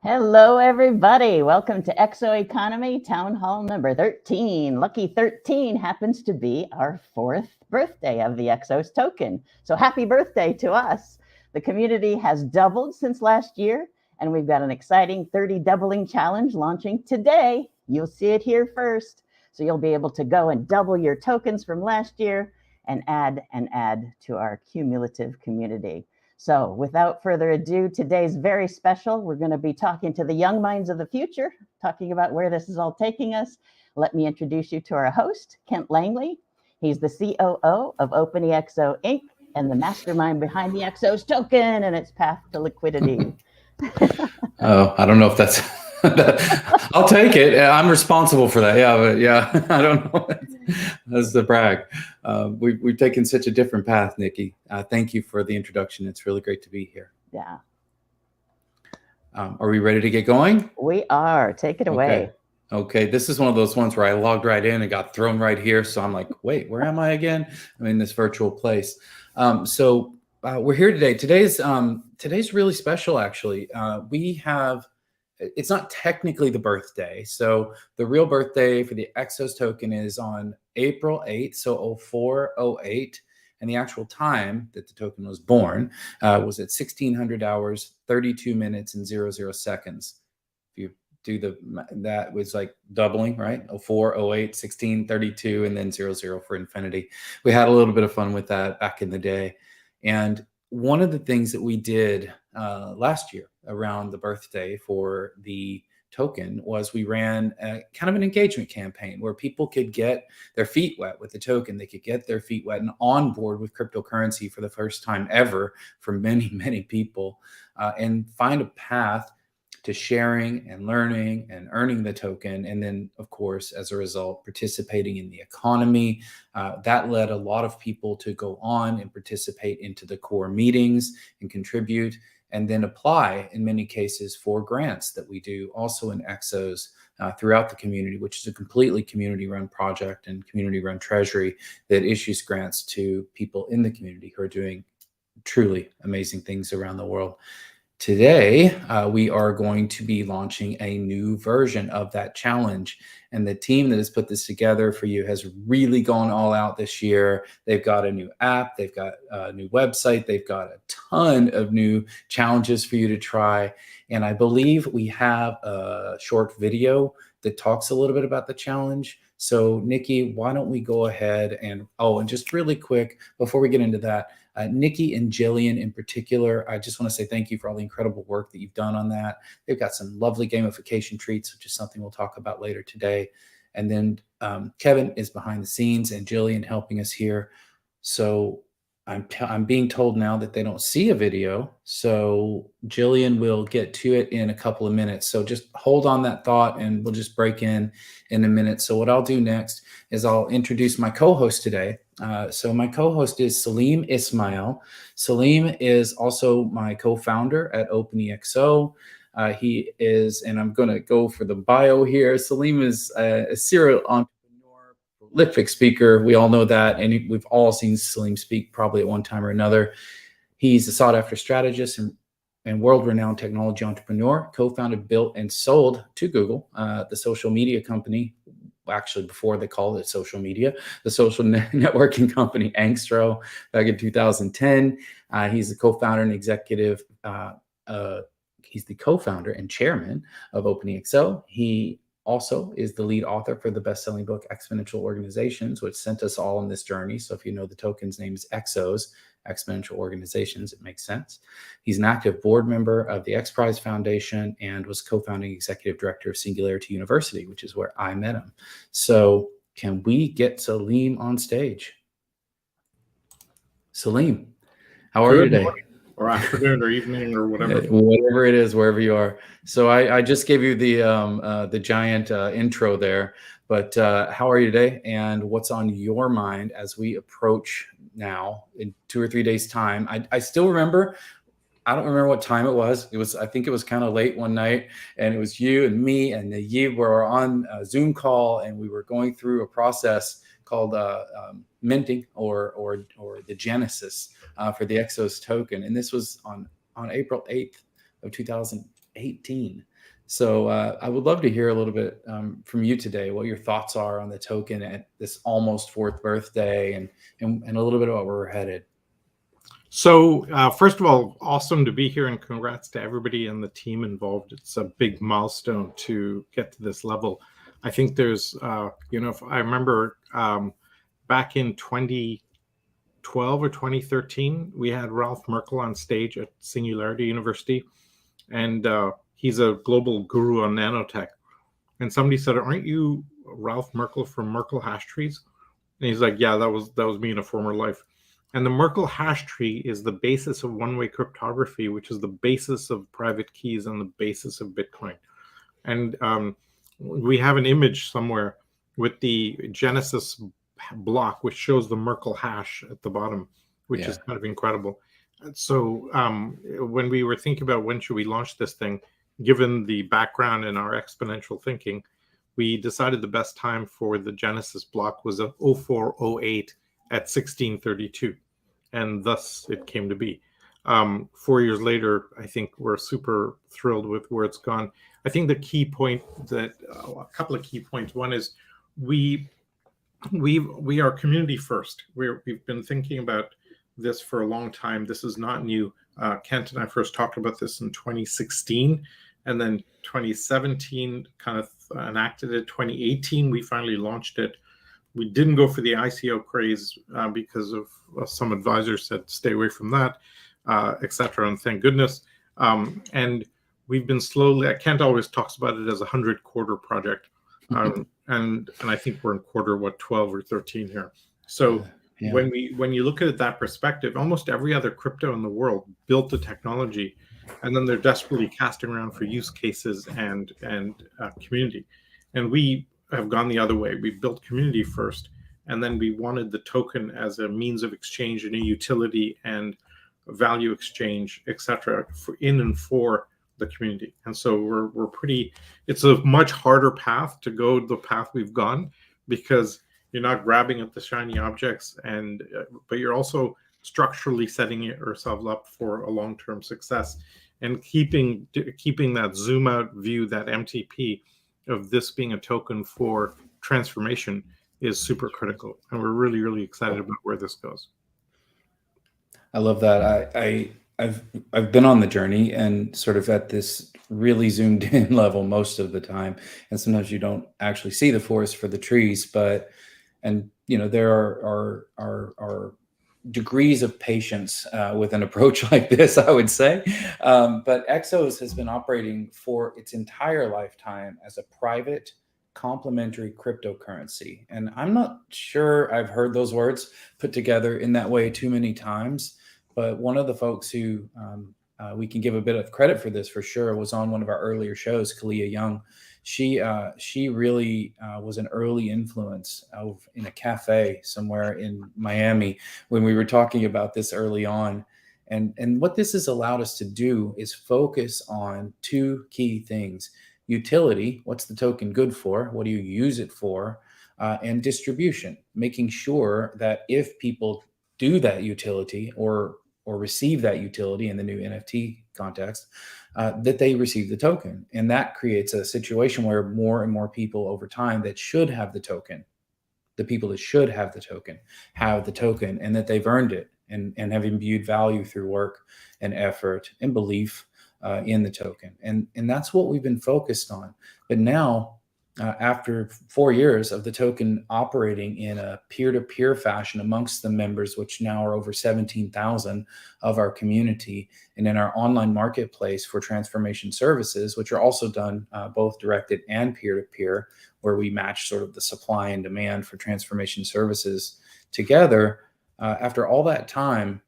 Hello, everybody. Welcome to Exo Economy Town Hall number 13. Lucky 13 happens to be our 4th birthday of the EXOS token. So happy birthday to us. The community has doubled since last year, and we've got an exciting 30 doubling challenge launching today. You'll see it here first. So you'll be able to go and double your tokens from last year and add to our cumulative community. So without further ado, today's very special. We're going to be talking to the young minds of the future, talking about where this is all taking us. Let me introduce you to our host, Kent Langley. He's the COO of OpenEXO Inc. and the mastermind behind the EXOS token and its path to liquidity. Oh, I don't know if that's... I'll take it. I'm responsible for that. Yeah, but yeah, I don't know. That's the brag. We've taken such a different path, Nikki. Thank you for the introduction. It's really great to be here. Yeah. Are we ready to get going? We are. Take it away. Okay. This is one of those ones where I logged right in and got thrown right here. So I'm like, wait, where am I again? I'm in this virtual place. So we're here today. Today's really special, actually. We have... It's not technically the birthday. So the real birthday for the EXOS token is on April 8th, so 0408. And the actual time that the token was born was at 1600 hours, 32 minutes and 00 seconds. If you do that was like doubling, right? 04, 08, 16, 32, and then 00 for infinity. We had a little bit of fun with that back in the day. And one of the things that we did last year around the birthday for the token was we ran kind of an engagement campaign where people could get their feet wet with the token. They could get their feet wet and on board with cryptocurrency for the first time ever for many, many people, and find a path to sharing and learning and earning the token. And then, of course, as a result, participating in the economy. That led a lot of people to go on and participate into the core meetings and contribute, and then apply in many cases for grants that we do also in EXOS throughout the community, which is a completely community-run project and community-run treasury that issues grants to people in the community who are doing truly amazing things around the world. Today, we are going to be launching a new version of that challenge. And the team that has put this together for you has really gone all out this year. They've got a new app. They've got a new website. They've got a ton of new challenges for you to try. And I believe we have a short video that talks a little bit about the challenge. So Nikki, why don't we go ahead and just really quick, before we get into that, Nikki and Jillian in particular, I just want to say thank you for all the incredible work that you've done on that. They've got some lovely gamification treats, which is something we'll talk about later today. And then Kevin is behind the scenes and Jillian helping us here. So I'm being told now that they don't see a video. So Jillian will get to it in a couple of minutes. So just hold on that thought and we'll just break in a minute. So what I'll do next is I'll introduce my co-host today. So my co-host is Salim Ismail. Salim is also my co-founder at OpenEXO. He is, and I'm going to go for the bio here. Salim is a serial entrepreneur, prolific speaker. We all know that, and we've all seen Salim speak probably at one time or another. He's a sought-after strategist and world-renowned technology entrepreneur, co-founded, built, and sold to Google, the social media company. Actually, before they called it social media, the social networking company Angstro back in 2010. He's the co-founder and executive. He's the co-founder and chairman of OpenEXO. He also is the lead author for the best-selling book Exponential Organizations, which sent us all on this journey. So if you know the token's name is EXOS, Exponential Organizations, it makes sense. He's an active board member of the X Prize Foundation and was co-founding executive director of Singularity University, which is where I met him. So can we get Salim on stage? Salim, how are you today? Or afternoon or evening or whatever. Whatever it is, wherever you are. So I just gave you the giant intro there, but how are you today? And what's on your mind as we approach now in 2 or 3 days time? I still remember I don't remember what time it was. I think it was kind of late one night, and it was you and me and Nayib were on a Zoom call, and we were going through a process called minting or the genesis for the EXOS token. And this was on April 8th of 2018. So I would love to hear a little bit from you today, what your thoughts are on the token at this almost 4th birthday, and a little bit about where we're headed. So first of all, awesome to be here, and congrats to everybody and the team involved. It's a big milestone to get to this level. I think there's, if I remember back in 2012 or 2013, we had Ralph Merkle on stage at Singularity University, and he's a global guru on nanotech. And somebody said, "Aren't you Ralph Merkle from Merkle hash trees?" And he's like, "Yeah, that was me in a former life." And the Merkle hash tree is the basis of one-way cryptography, which is the basis of private keys and the basis of Bitcoin. And we have an image somewhere with the Genesis block, which shows the Merkle hash at the bottom, which is kind of incredible. So when we were thinking about when should we launch this thing, given the background in our exponential thinking, we decided the best time for the Genesis block was 0408 at 1632, and thus it came to be. 4 years later, I think we're super thrilled with where it's gone. I think the key point a couple of key points. One is we are community first. We've been thinking about this for a long time. This is not new. Kent and I first talked about this in 2016, and then 2017 kind of enacted it. 2018, we finally launched it. We didn't go for the ICO craze because of some advisors said stay away from that, etc. And thank goodness. And we've been slowly. Kent always talks about it as a 100-quarter project, and I think we're in quarter 12 or 13 here. So when you look at it that perspective, almost every other crypto in the world built the technology, and then they're desperately casting around for use cases and community. And we have gone the other way. We built community first, and then we wanted the token as a means of exchange and a utility and value exchange, etc., in and for the community. And so we're pretty. It's a much harder path to go the path we've gone, because you're not grabbing at the shiny objects, but you're also structurally setting yourself up for a long-term success, and keeping that zoom out view, that MTP of this being a token for transformation is super critical. And we're really, really excited about where this goes. I love that. I've been on the journey and sort of at this really zoomed in level most of the time. And sometimes you don't actually see the forest for the trees, and there are degrees of patience with an approach like this, I would say. But EXOS has been operating for its entire lifetime as a private complementary cryptocurrency. And I'm not sure I've heard those words put together in that way too many times. But one of the folks who we can give a bit of credit for this for sure was on one of our earlier shows, Kalia Young. She really was an early influence in a cafe somewhere in Miami when we were talking about this early on. And what this has allowed us to do is focus on two key things: utility, what's the token good for? What do you use it for? And distribution, making sure that if people do that utility or receive that utility in the new NFT context, that they receive the token. And that creates a situation where more and more people over time that should have the token, the people that should have the token, and that they've earned it and have imbued value through work and effort and belief in the token. And that's what we've been focused on. But now, after 4 years of the token operating in a peer-to-peer fashion amongst the members, which now are over 17,000 of our community, and in our online marketplace for transformation services, which are also done both directed and peer-to-peer, where we match sort of the supply and demand for transformation services together. After all that time,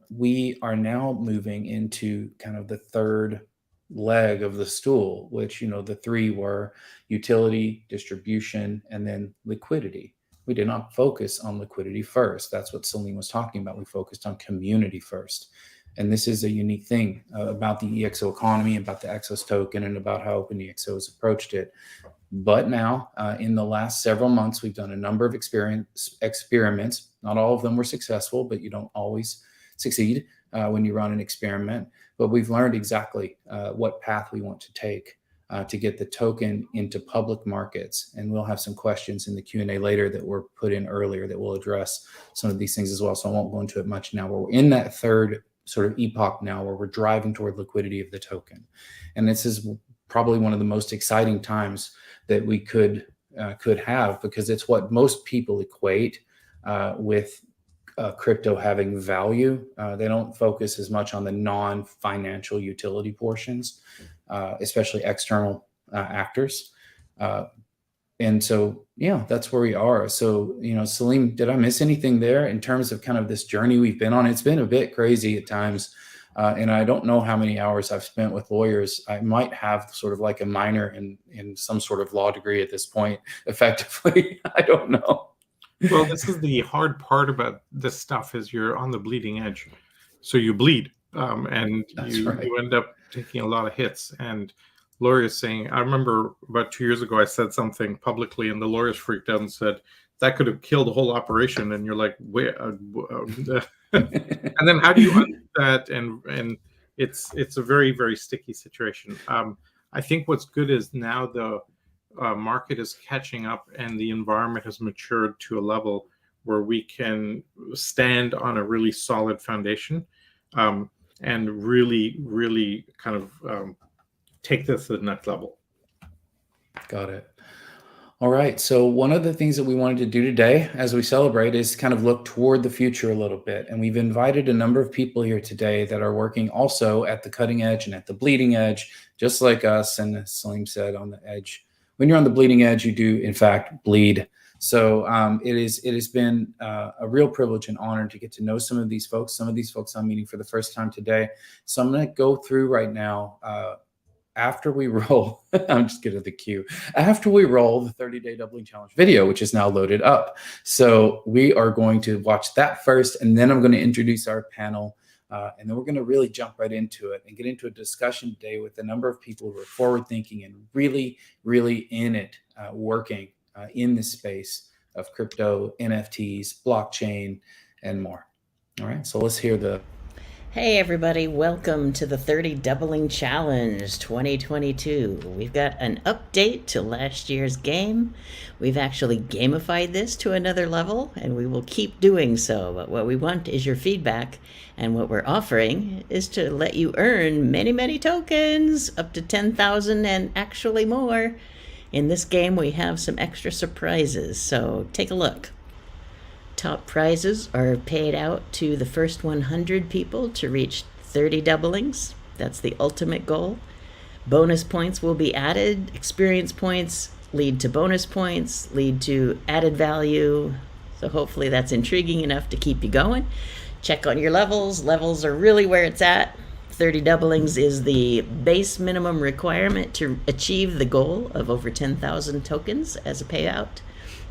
we are now moving into kind of the third leg of the stool, which, the three were utility, distribution, and then liquidity. We did not focus on liquidity first. That's what Celine was talking about. We focused on community first. And this is a unique thing about the EXO economy, about the EXOS token, and about how OpenEXO has approached it. But now, in the last several months, we've done a number of experiments. Not all of them were successful, but you don't always succeed when you run an experiment. But we've learned exactly what path we want to take to get the token into public markets. And we'll have some questions in the Q&A later that were put in earlier that will address some of these things as well. So I won't go into it much now. We're in that third sort of epoch now where we're driving toward liquidity of the token. And this is probably one of the most exciting times that we could have, because it's what most people equate with crypto having value. They don't focus as much on the non-financial utility portions, especially external actors. And so, yeah, that's where we are. So, Salim, did I miss anything there in terms of kind of this journey we've been on? It's been a bit crazy at times. And I don't know how many hours I've spent with lawyers. I might have sort of like a minor in some sort of law degree at this point, effectively. I don't know. Well, this is the hard part about this stuff, is you're on the bleeding edge. So you bleed, and you end up taking a lot of hits. And lawyers saying, I remember about 2 years ago, I said something publicly and the lawyers freaked out and said, that could have killed the whole operation. And you're like, where? And then how do you undo that? And it's a very, very sticky situation. I think what's good is now the market is catching up and the environment has matured to a level where we can stand on a really solid foundation and really, really kind of take this to the next level. Got it. All right. So one of the things that we wanted to do today as we celebrate is kind of look toward the future a little bit. And we've invited a number of people here today that are working also at the cutting edge and at the bleeding edge, just like us. And as Salim said, on the edge. When you're on the bleeding edge, you do, in fact, bleed. So it has been a real privilege and honor to get to know some of these folks. Some of these folks I'm meeting for the first time today. So I'm going to go through right now after we roll, I'm just getting the cue. After we roll the 30-day doubling challenge video, which is now loaded up. So we are going to watch that first, and then I'm going to introduce our panel. And then we're going to really jump right into it and get into a discussion today with a number of people who are forward thinking and really, really in it, working in this space of crypto, NFTs, blockchain, and more. All right, so let's hear the... Hey everybody, welcome to the 30 Doubling Challenge 2022. We've got an update to last year's game. We've actually gamified this to another level, and we will keep doing so. But what we want is your feedback, and what we're offering is to let you earn many, many tokens, up to 10,000 and actually more. In this game, we have some extra surprises, so take a look. Top prizes are paid out to the first 100 people to reach 30 doublings. That's the ultimate goal. Bonus points will be added. Experience points lead to bonus points, lead to added value. So hopefully that's intriguing enough to keep you going. Check on your levels. Levels are really where it's at. 30 doublings is the base minimum requirement to achieve the goal of over 10,000 tokens as a payout.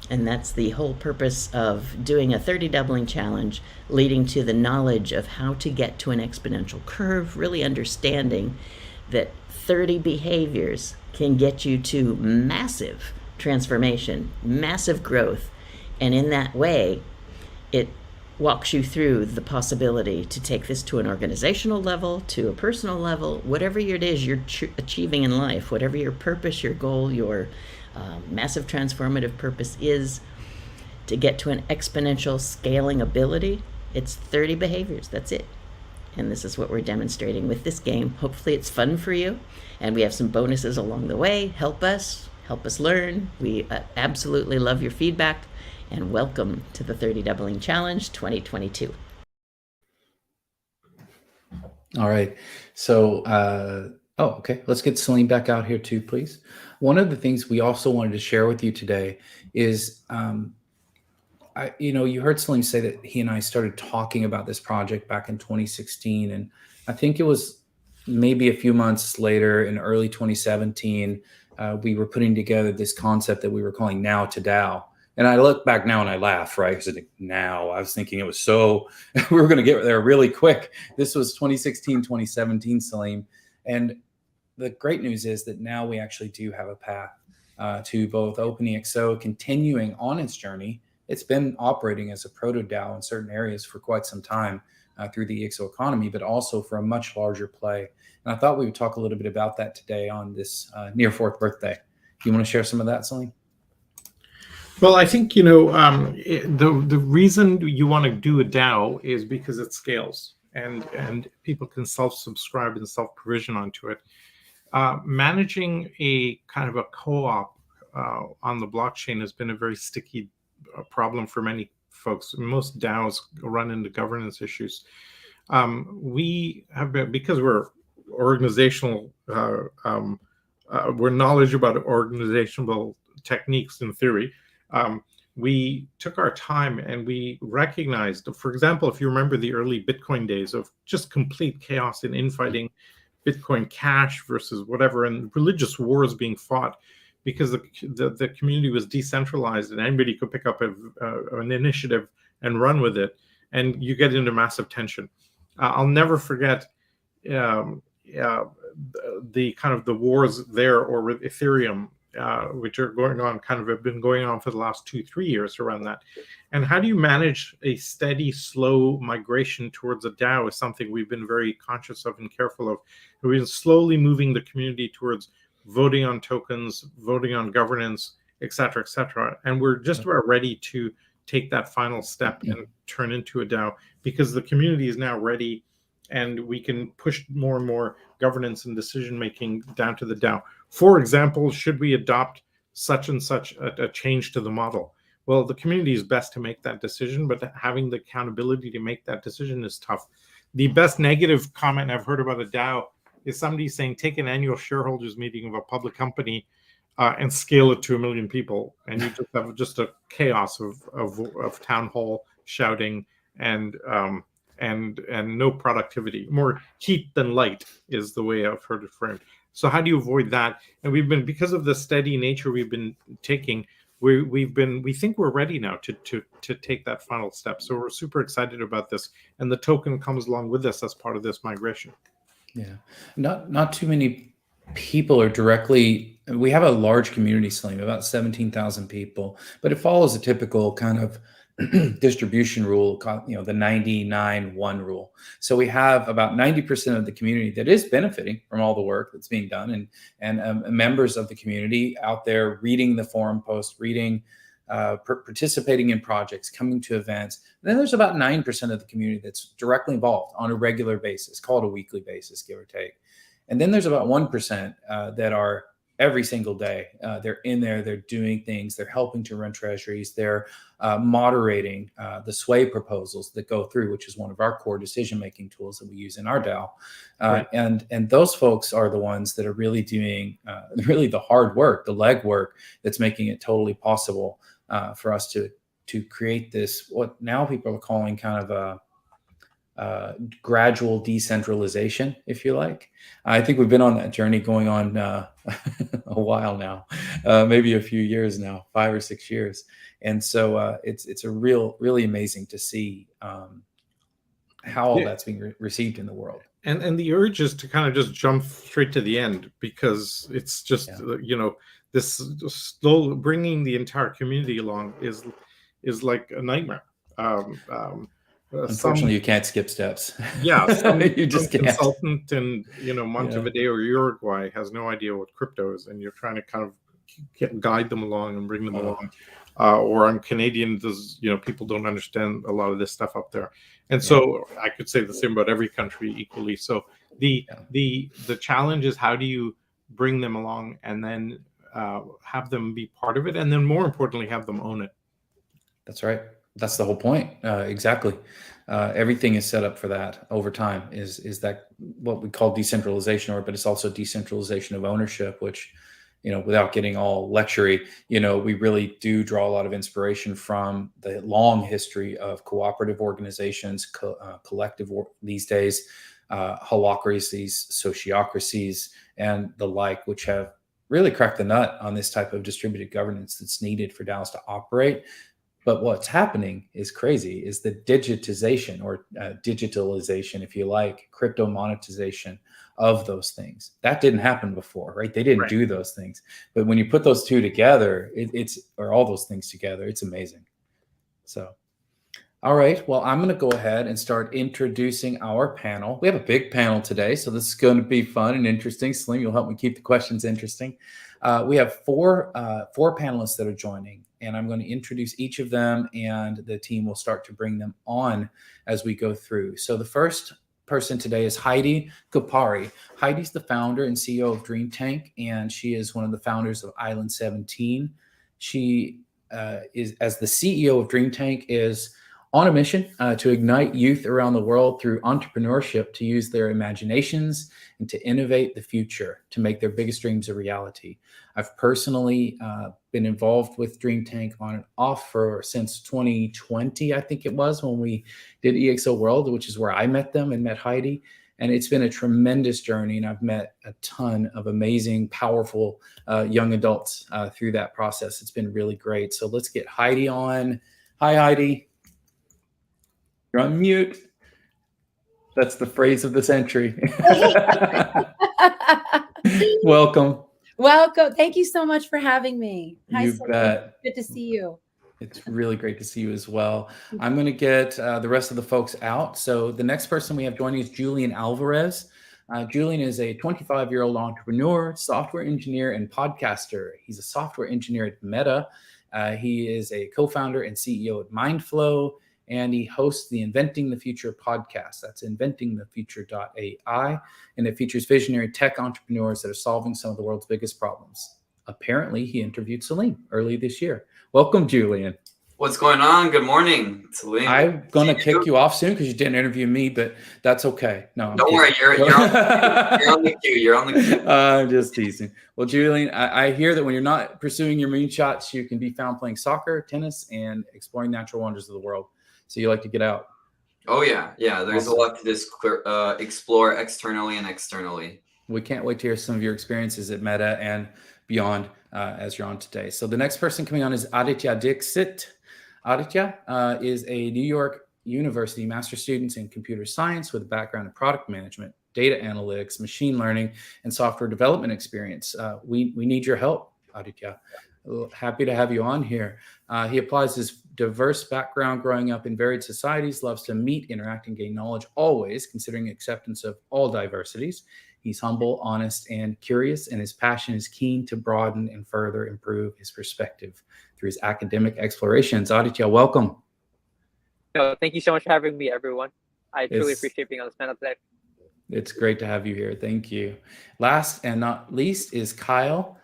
And that's the whole purpose of doing a 30 doubling challenge, leading to the knowledge of how to get to an exponential curve, really understanding that 30 behaviors can get you to massive transformation, massive growth. And in that way, it walks you through the possibility to take this to an organizational level, to a personal level, whatever it is you're achieving in life, whatever your purpose, your goal, your massive transformative purpose is, to get to an exponential scaling ability. It's 30 behaviors. That's it. And this is what we're demonstrating with this game. Hopefully it's fun for you. And we have some bonuses along the way. Help us learn. We absolutely love your feedback. And welcome to the 30 Doubling Challenge 2022. All right. So, okay. Let's get Celine back out here too, please. One of the things we also wanted to share with you today is, you heard Celine say that he and I started talking about this project back in 2016. And I think it was maybe a few months later in early 2017, we were putting together this concept that we were calling Now to DAO, And I look back now and I laugh, right? Because now I was thinking it was so, we were going to get there really quick. This was 2016, 2017, Salim. And the great news is that now we actually do have a path to both OpenEXO continuing on its journey. It's been operating as a proto DAO in certain areas for quite some time through the EXO economy, but also for a much larger play. And I thought we would talk a little bit about that today on this near 4th birthday. Do you want to share some of that, Salim? Well, I think, the reason you want to do a DAO is because it scales and people can self-subscribe and self-provision onto it. Managing a kind of a co-op on the blockchain has been a very sticky problem for many folks. Most DAOs run into governance issues. We have been, because we're organizational, we're knowledgeable about organizational techniques in theory. We took our time and we recognized, for example, if you remember the early Bitcoin days of just complete chaos and infighting, Bitcoin Cash versus whatever, and religious wars being fought because the community was decentralized and anybody could pick up an initiative and run with it, and you get into massive tension. I'll never forget the kind of the wars there, or with Ethereum, which are going on, kind of have been going on for the last 2-3 years around that. And how do you manage a steady, slow migration towards a DAO is something we've been very conscious of and careful of. We've been slowly moving the community towards voting on tokens, voting on governance, et cetera, and we're just about ready to take that final step and turn into a DAO, because the community is now ready and we can push more and more governance and decision making down to the DAO. For example, should we adopt such and such a change to the model? Well, the community is best to make that decision, but having the accountability to make that decision is tough. The best negative comment I've heard about a DAO is somebody saying, take an annual shareholders meeting of a public company and scale it to 1 million people, and you just have just a chaos of town hall shouting and no productivity. More heat than light is the way I've heard it framed. So how do you avoid that? And we've been, because of the steady nature we've been taking, we think we're ready now to take that final step. So we're super excited about this, and the token comes along with us as part of this migration. Yeah, not too many people are directly. We have a large community, Salim, about 17,000 people, but it follows a typical kind of distribution rule, the 99-1 rule. So we have about 90% of the community that is benefiting from all the work that's being done, and members of the community out there reading the forum post, participating in projects, coming to events. And then there's about 9% of the community that's directly involved on a regular basis, called a weekly basis, give or take. And then there's about 1% that are every single day. They're in there, they're doing things, they're helping to run treasuries, they're moderating the sway proposals that go through, which is one of our core decision-making tools that we use in our DAO. Right. And those folks are the ones that are really doing really the hard work, the legwork that's making it totally possible for us to create this, what now people are calling kind of a gradual decentralization, if you like. I think we've been on that journey going on a while now, maybe a few years now, 5 or 6 years. And so it's a really amazing to see how all that's being received in the world. And the urge is to kind of just jump straight to the end, because it's just, this slow bringing the entire community along is like a nightmare. Unfortunately, you can't skip steps. Yeah, you just can't. Consultant in Montevideo or Uruguay has no idea what crypto is, and you're trying to kind of guide them along and bring them along. Or I'm Canadian, people don't understand a lot of this stuff up there, and so I could say the same about every country equally. So the challenge is, how do you bring them along and then have them be part of it, and then more importantly, have them own it. That's right. That's the whole point. Exactly. Everything is set up for that over time. Is that what we call decentralization, but it's also decentralization of ownership, which, without getting all lectury, we really do draw a lot of inspiration from the long history of cooperative organizations, collective these days, holacracies, sociocracies, and the like, which have really crack the nut on this type of distributed governance that's needed for DAOs to operate. But what's happening is crazy, is the digitization or digitalization, if you like, crypto monetization of those things. That didn't happen before, right? They didn't do those things. But when you put those two together, or all those things together, it's amazing. So, all right. Well, I'm going to go ahead and start introducing our panel. We have a big panel today, so this is going to be fun and interesting. Salim, you'll help me keep the questions interesting. We have four panelists that are joining, and I'm going to introduce each of them, and the team will start to bring them on as we go through. So the first person today is Heidi Kupari. Heidi's the founder and CEO of Dream Tank, and she is one of the founders of Island 17. She is, as the CEO of Dream Tank, is on a mission to ignite youth around the world through entrepreneurship to use their imaginations and to innovate the future to make their biggest dreams a reality. I've personally been involved with Dream Tank on and off since 2020, I think it was, when we did EXO World, which is where I met them and met Heidi. And it's been a tremendous journey, and I've met a ton of amazing, powerful young adults through that process. It's been really great. So let's get Heidi on. Hi, Heidi. You're on mute. That's the phrase of the century. Welcome. Welcome. Thank you so much for having me. Hi, You bet. Good to see you. It's really great to see you as well. I'm going to get the rest of the folks out. So the next person we have joining is Julian Alvarez. Julian is a 25-year-old entrepreneur, software engineer, and podcaster. He's a software engineer at Meta. He is a co-founder and CEO at Mindflow, and he hosts the Inventing the Future podcast. That's inventingthefuture.ai, and it features visionary tech entrepreneurs that are solving some of the world's biggest problems. Apparently, he interviewed Salim early this year. Welcome, Julian. What's going on? Good morning, Salim. I'm going to kick you off soon because you didn't interview me, but that's okay. No, don't worry. You're on the queue. You're on the queue. I'm just teasing. Well, Julian, I hear that when you're not pursuing your moonshots, you can be found playing soccer, tennis, and exploring natural wonders of the world. So you like to get out. Oh, yeah. Yeah, there's a lot to just explore externally and externally. We can't wait to hear some of your experiences at Meta and beyond as you're on today. So the next person coming on is Aditya Dixit. Aditya is a New York University master's student in computer science with a background in product management, data analytics, machine learning, and software development experience. We need your help, Aditya. Happy to have you on here. He applies his diverse background growing up in varied societies, loves to meet, interact, and gain knowledge, always considering acceptance of all diversities. He's humble, honest, and curious, and his passion is keen to broaden and further improve his perspective through his academic explorations. Aditya, welcome. No, thank you so much for having me, everyone. I truly appreciate being on this panel today. It's great to have you here. Thank you. Last and not least is Kyle.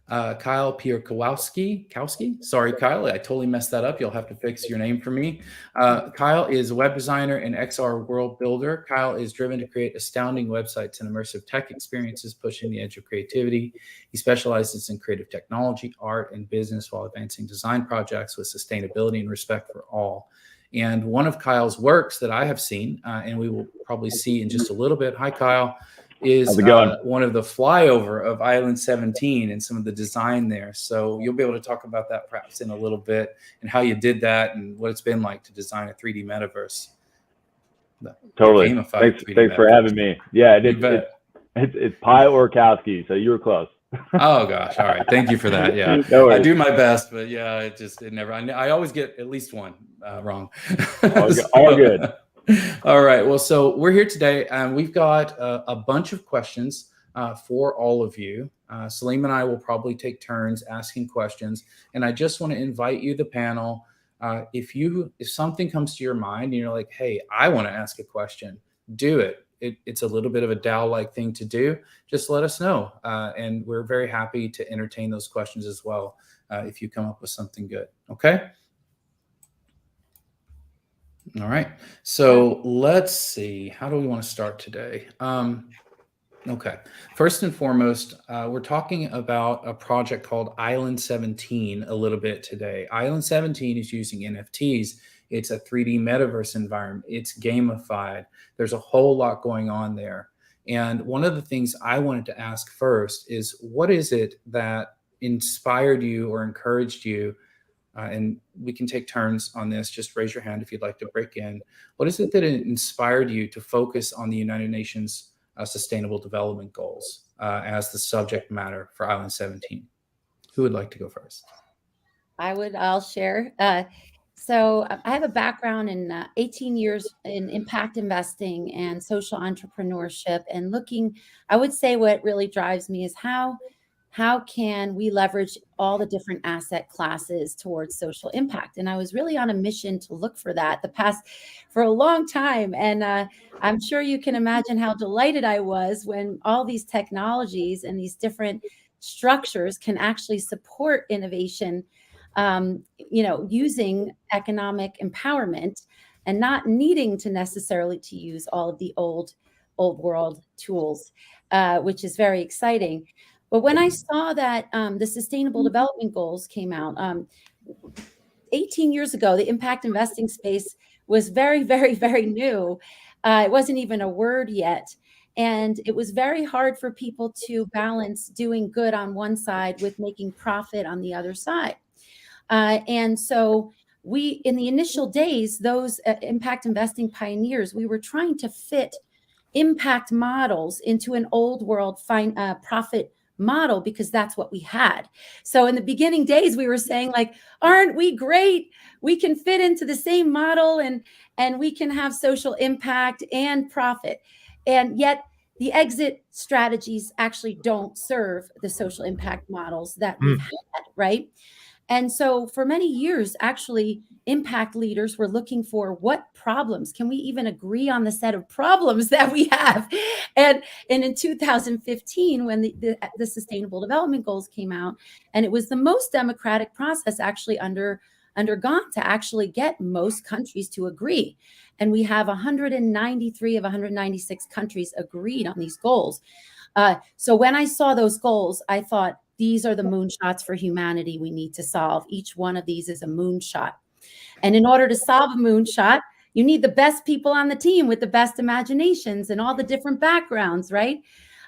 Kyle Pierkowski. Sorry, Kyle, I totally messed that up. You'll have to fix your name for me. Kyle is a web designer and XR world builder. Kyle is driven to create astounding websites and immersive tech experiences, pushing the edge of creativity. He specializes in creative technology, art, and business while advancing design projects with sustainability and respect for all. And one of Kyle's works that I have seen, and we will probably see in just a little bit. Hi, Kyle. Is one of the flyover of Island 17 and some of the design there. So you'll be able to talk about that perhaps in a little bit and how you did that and what it's been like to design a 3D metaverse. Totally. Thanks for having me. Yeah, it's Pi Orkowski, so you were close. Oh gosh. All right. Thank you for that. Yeah. No worries. I do my best, but yeah, it never, I always get at least one wrong. All good. All right. Well, so we're here today, and we've got a bunch of questions for all of you. Salim and I will probably take turns asking questions, and I just want to invite you, the panel, if something comes to your mind and you're like, hey, I want to ask a question, do it. It's a little bit of a DAO-like thing to do. Just let us know, and we're very happy to entertain those questions as well if you come up with something good. Okay. All right. So let's see. How do we want to start today? Okay. First and foremost, we're talking about a project called Island 17 a little bit today. Island 17 is using NFTs. It's a 3D metaverse environment. It's gamified. There's a whole lot going on there. And one of the things I wanted to ask first is, what is it that inspired you or encouraged you? And we can take turns on this. Just raise your hand if you'd like to break in. What is it that inspired you to focus on the United Nations Sustainable Development Goals as the subject matter for Island 17? Who would like to go first? I'll share. So I have a background in 18 years in impact investing and social entrepreneurship, and I would say what really drives me is how can we leverage all the different asset classes towards social impact? And I was really on a mission to look for that for a long time. And I'm sure you can imagine how delighted I was when all these technologies and these different structures can actually support innovation, using economic empowerment and not needing to necessarily to use all of the old world tools, which is very exciting. But when I saw that the Sustainable Development Goals came out 18 years ago, the impact investing space was very, very, very new. It wasn't even a word yet. And it was very hard for people to balance doing good on one side with making profit on the other side. And so in the initial days, those impact investing pioneers, we were trying to fit impact models into an old world profit model, because that's what we had. So in the beginning days, we were saying, like, aren't we great? We can fit into the same model and we can have social impact and profit. And yet the exit strategies actually don't serve the social impact models that we've had, right? And so for many years, actually, impact leaders were looking for what problems can we even agree on the set of problems that we have. And in 2015, when the Sustainable Development Goals came out, and it was the most democratic process actually undergone to actually get most countries to agree. And we have 193 of 196 countries agreed on these goals. So when I saw those goals, I thought, these are the moonshots for humanity we need to solve. Each one of these is a moonshot. And in order to solve a moonshot, you need the best people on the team with the best imaginations and all the different backgrounds, right?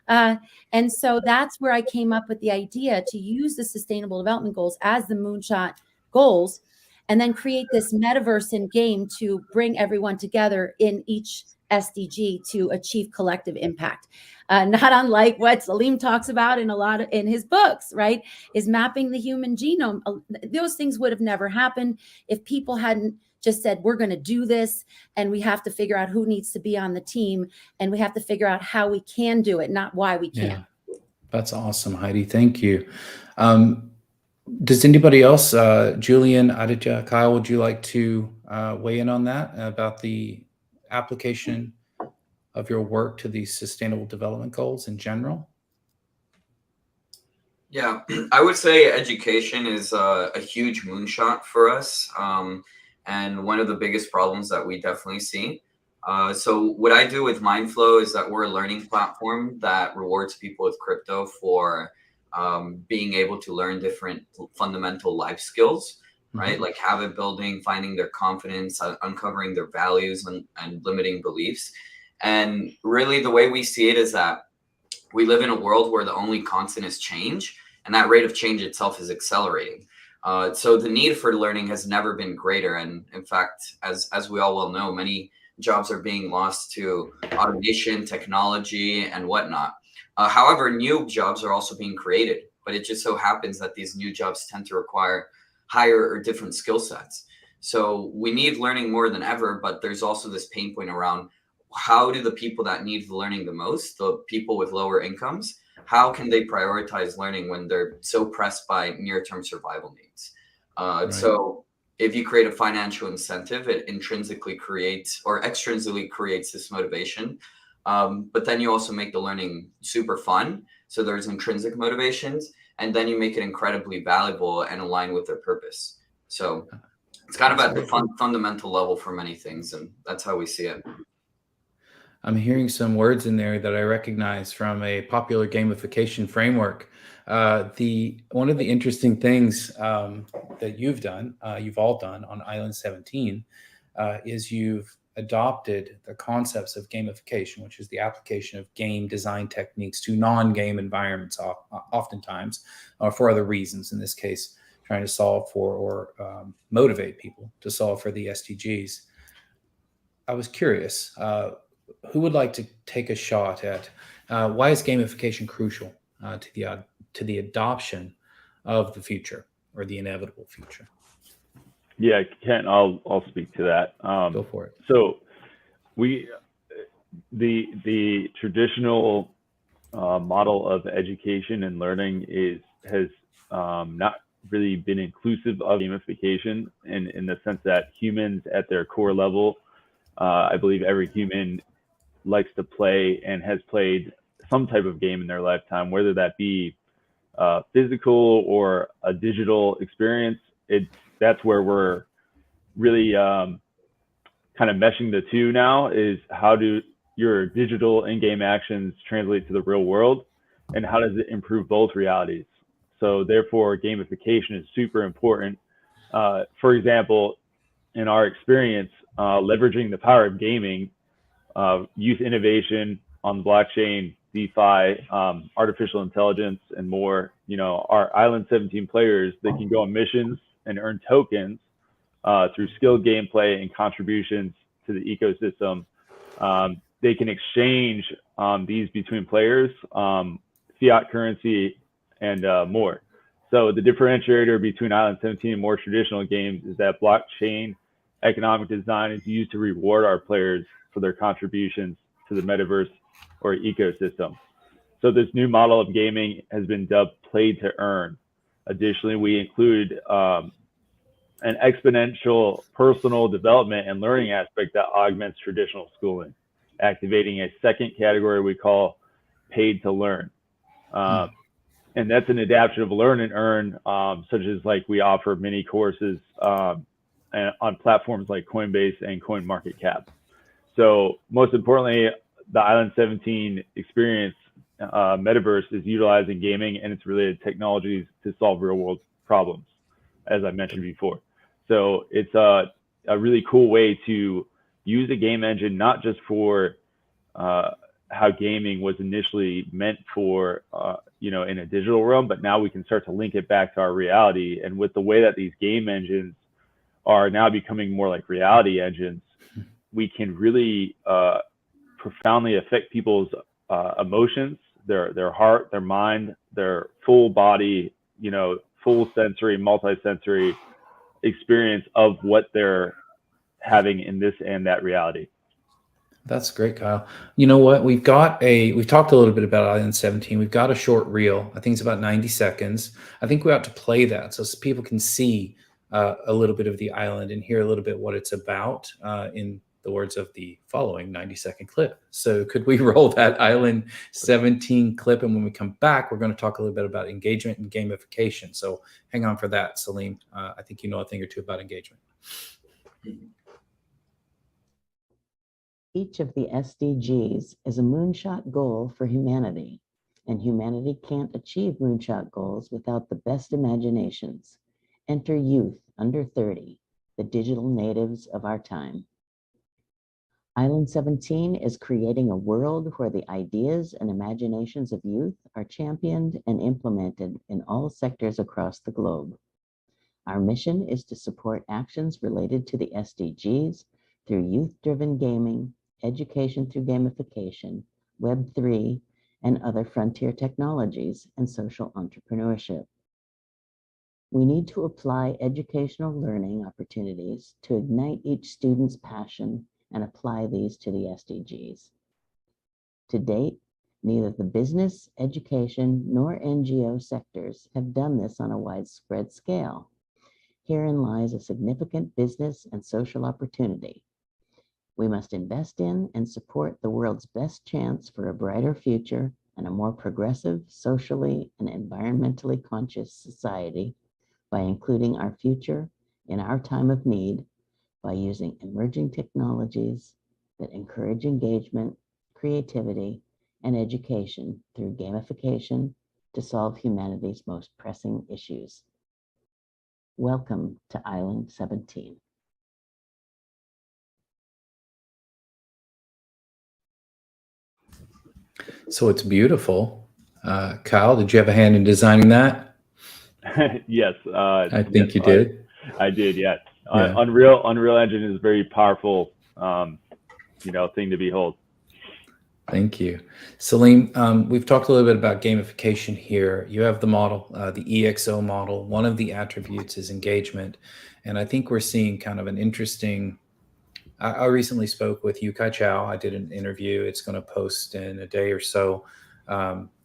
And so that's where I came up with the idea to use the Sustainable Development Goals as the moonshot goals, and then create this metaverse in game to bring everyone together in each SDG to achieve collective impact. Not unlike what Salim talks about in his books, right? Is mapping the human genome. Those things would have never happened if people hadn't just said, we're going to do this, and we have to figure out who needs to be on the team, and we have to figure out how we can do it, not why we can't. Yeah, that's awesome, Heidi. Thank you. Does anybody else, Julian, Aditya, Kyle, would you like to weigh in on that, about the application of your work to these Sustainable Development Goals in general? Yeah, I would say education is a huge moonshot for us, and one of the biggest problems that we definitely see. So what I do with Mindflow is that we're a learning platform that rewards people with crypto for being able to learn different fundamental life skills, right? Like habit building, finding their confidence, uncovering their values and limiting beliefs. And really the way we see it is that we live in a world where the only constant is change, and that rate of change itself is accelerating. So the need for learning has never been greater. And in fact, as we all well know, many jobs are being lost to automation, technology, and whatnot. However, new jobs are also being created, but it just so happens that these new jobs tend to require higher or different skill sets. So we need learning more than ever, but there's also this pain point around how do the people that need the learning the most, the people with lower incomes, how can they prioritize learning when they're so pressed by near-term survival needs? Right. So if you create a financial incentive, it intrinsically creates or extrinsically creates this motivation. But then you also make the learning super fun. So there's intrinsic motivations, and then you make it incredibly valuable and aligned with their purpose. So it's kind of at the fundamental level for many things, and that's how we see it. I'm hearing some words in there that I recognize from a popular gamification framework. One of the interesting things that you've all done on Island 17, is you've adopted the concepts of gamification, which is the application of game design techniques to non-game environments, oftentimes, or for other reasons. In this case, trying to solve for or motivate people to solve for the SDGs. I was curious, who would like to take a shot at why is gamification crucial to the adoption of the future or the inevitable future? Yeah, Kent, I'll speak to that. Go for it. So the traditional model of education and learning has not really been inclusive of gamification in the sense that humans at their core level, I believe every human likes to play and has played some type of game in their lifetime, whether that be physical or a digital experience. That's where we're really kind of meshing the two now, is how do your digital in-game actions translate to the real world, and how does it improve both realities? So therefore, gamification is super important. For example, in our experience, leveraging the power of gaming, youth innovation on the blockchain, DeFi, artificial intelligence, and more. Our Island 17 players, they can go on missions and earn tokens through skilled gameplay and contributions to the ecosystem. They can exchange these between players, fiat currency, and more. So the differentiator between Island 17 and more traditional games is that blockchain economic design is used to reward our players for their contributions to the metaverse or ecosystem. So this new model of gaming has been dubbed play to earn. Additionally, we include an exponential personal development and learning aspect that augments traditional schooling, activating a second category we call paid to learn. And that's an adaptation of learn and earn, such as like we offer mini courses on platforms like Coinbase and CoinMarketCap. So most importantly, the Island 17 experience metaverse is utilizing gaming and its related technologies to solve real world problems, as I mentioned before. So it's a really cool way to use a game engine, not just for how gaming was initially meant for, in a digital realm, but now we can start to link it back to our reality. And with the way that these game engines are now becoming more like reality engines, we can really profoundly affect people's emotions, their heart, their mind, their full body, full sensory, multi-sensory experience of what they're having in this and that reality. That's great, Kyle. You know what? We've talked a little bit about Island 17. We've got a short reel. I think it's about 90 seconds. I think we ought to play that so people can see a little bit of the island and hear a little bit what it's about in the words of the following 90-second clip. So could we roll that Island 17 clip? And when we come back, we're going to talk a little bit about engagement and gamification. So hang on for that, Salim. I think you know a thing or two about engagement. Each of the SDGs is a moonshot goal for humanity, and humanity can't achieve moonshot goals without the best imaginations. Enter youth under 30, the digital natives of our time. Island 17 is creating a world where the ideas and imaginations of youth are championed and implemented in all sectors across the globe. Our mission is to support actions related to the SDGs through youth-driven gaming, education through gamification, Web3, and other frontier technologies, and social entrepreneurship. We need to apply educational learning opportunities to ignite each student's passion and apply these to the SDGs. To date, neither the business, education, nor NGO sectors have done this on a widespread scale. Herein lies a significant business and social opportunity. We must invest in and support the world's best chance for a brighter future and a more progressive, socially and environmentally conscious society by including our future in our time of need by using emerging technologies that encourage engagement, creativity, and education through gamification to solve humanity's most pressing issues. Welcome to Island 17. So it's beautiful. Kyle, did you have a hand in designing that? Yes. I think yes, you did. I did. Yes. Yeah. Unreal Engine is a very powerful, thing to behold. Thank you. Salim, we've talked a little bit about gamification here. You have the model, the EXO model. One of the attributes is engagement. And I think we're seeing kind of an interesting, I recently spoke with Yukai Chow. I did an interview. It's going to post in a day or so.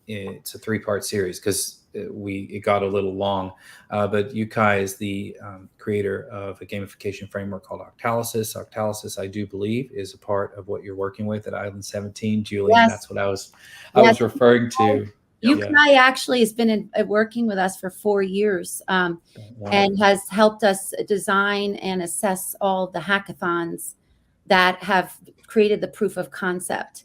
It's a 3-part series because it got a little long. But Yukai is the creator of a gamification framework called Octalysis. Octalysis, I do believe, is a part of what you're working with at Island 17, Julian. Yes. That's what I was Yes. referring to. Yukai actually has been working with us for 4 years and has helped us design and assess all the hackathons that have created the proof of concept.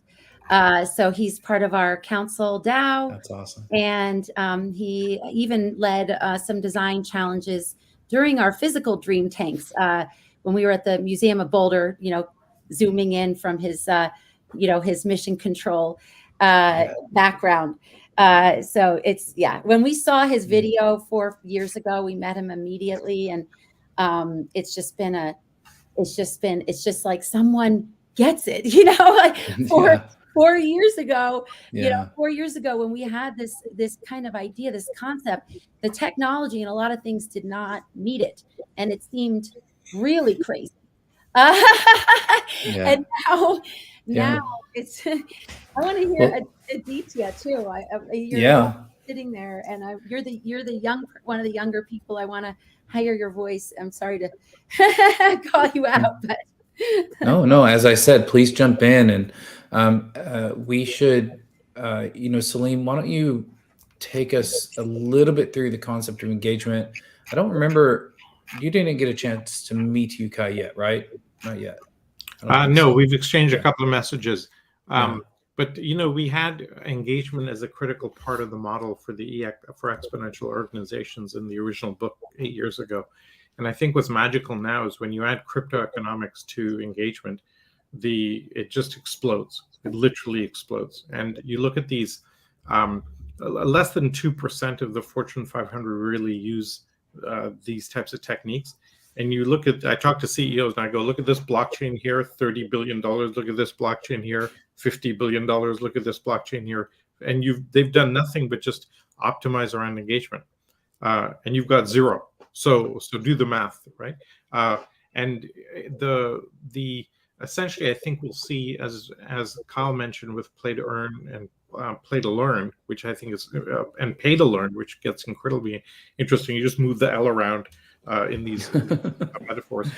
So he's part of our council DAO. That's awesome. And he even led some design challenges during our physical dream tanks when we were at the Museum of Boulder, zooming in from his, his mission control background. So it's, when we saw his video 4 years ago, we met him immediately. And it's just like someone gets it, like 4 years ago, 4 years ago when we had this kind of idea, this concept, the technology and a lot of things did not meet it. And it seemed really crazy. And now it's, I want to hear Aditya too. You're sitting there and you're the one of the younger people. I want to hear your voice. I'm sorry to call you out, but no, as I said, please jump in. And we should, Salim, why don't you take us a little bit through the concept of engagement? I don't remember, you didn't get a chance to meet Yukai yet, right? Not yet. No, we've exchanged a couple of messages. But, we had engagement as a critical part of the model for for exponential organizations in the original book 8 years ago. And I think what's magical now is when you add crypto economics to engagement, it just explodes. It literally explodes. And you look at these, less than 2% of the Fortune 500 really use these types of techniques. And you look at, I talk to CEOs and I go, look at this blockchain here, $30 billion. Look at this blockchain here, $50 billion. Look at this blockchain here. And they've done nothing but just optimize around engagement. And you've got zero. So do the math, right? And the essentially, I think we'll see, as Kyle mentioned, with play to earn and play to learn, which I think is, and pay to learn, which gets incredibly interesting. You just move the L around in these metaphors.